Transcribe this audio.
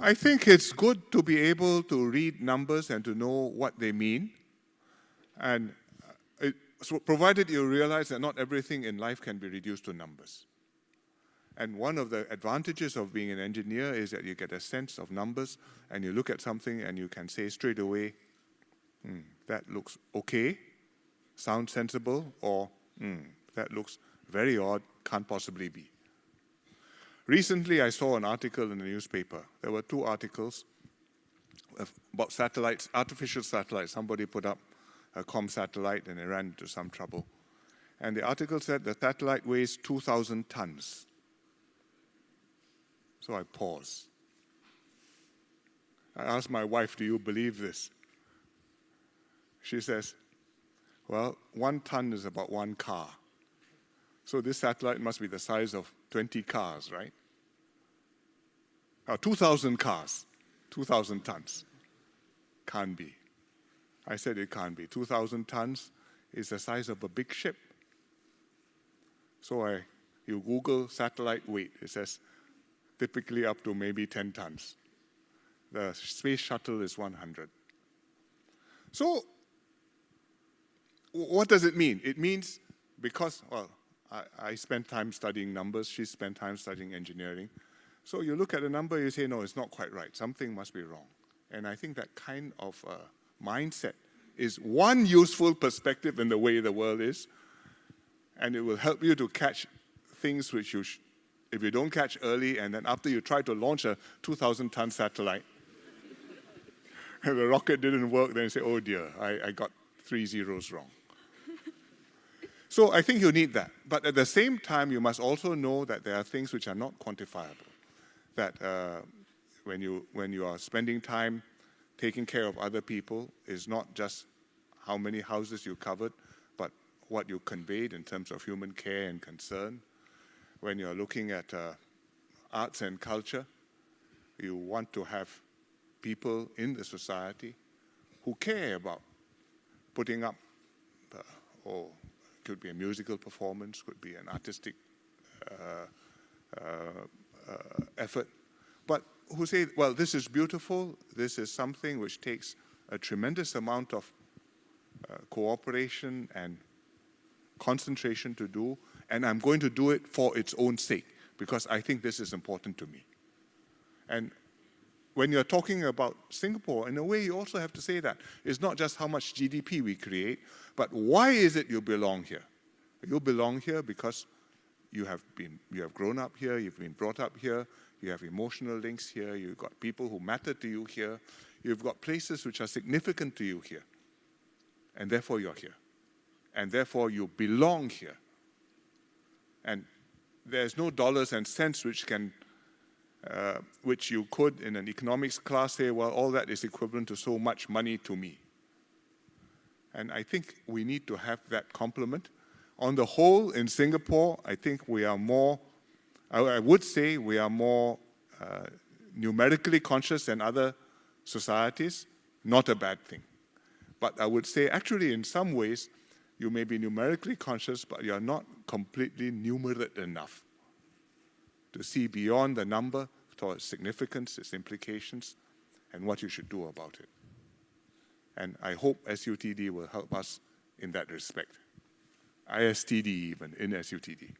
I think it's good to be able to read numbers and to know what they mean. And so provided you realize that not everything in life can be reduced to numbers. And one of the advantages of being an engineer is that you get a sense of numbers and you look at something and you can say straight away, that looks okay, sounds sensible, or that looks very odd, can't possibly be. Recently, I saw an article in the newspaper. There were 2 articles about satellites, artificial satellites. Somebody put up a comm satellite and it ran into some trouble. And the article said the satellite weighs 2,000 tons. So I paused. I asked my wife, do you believe this? She says, well, 1 ton is about 1 car. So this satellite must be the size of 20 cars, right? 2,000 cars, 2,000 tons. Can't be. I said it can't be. 2,000 tons is the size of a big ship. So you Google satellite weight. It says typically up to maybe 10 tons. The space shuttle is 100. So what does it mean? It means because, well, I spent time studying numbers, she spent time studying engineering. So you look at a number, you say, no, it's not quite right. Something must be wrong. And I think that kind of mindset is one useful perspective in the way the world is. And it will help you to catch things which if you don't catch early, and then after you try to launch a 2,000-ton satellite, and the rocket didn't work, then you say, oh dear, I got 3 zeros wrong. So I think you need that. But at the same time, you must also know that there are things which are not quantifiable. That when you are spending time taking care of other people is not just how many houses you covered, but what you conveyed in terms of human care and concern. When you're looking at arts and culture, you want to have people in the society who care about putting up, could be a musical performance, could be an artistic effort, but who say, well, this is beautiful, this is something which takes a tremendous amount of cooperation and concentration to do, and I'm going to do it for its own sake, because I think this is important to me. And when you're talking about Singapore, in a way you also have to say that. It's not just how much GDP we create, but why is it you belong here? You belong here because you have grown up here, you've been brought up here, you have emotional links here, you've got people who matter to you here, you've got places which are significant to you here, and therefore you're here. And therefore you belong here. And there's no dollars and cents which you could in an economics class say, well, all that is equivalent to so much money to me. And I think we need to have that complement. On the whole, in Singapore, I think we are more, I would say we are more numerically conscious than other societies. Not a bad thing. But I would say actually in some ways, you may be numerically conscious, but you are not completely numerate enough to see beyond the number towards significance, its implications, and what you should do about it. And I hope SUTD will help us in that respect. ISTD even, in SUTD.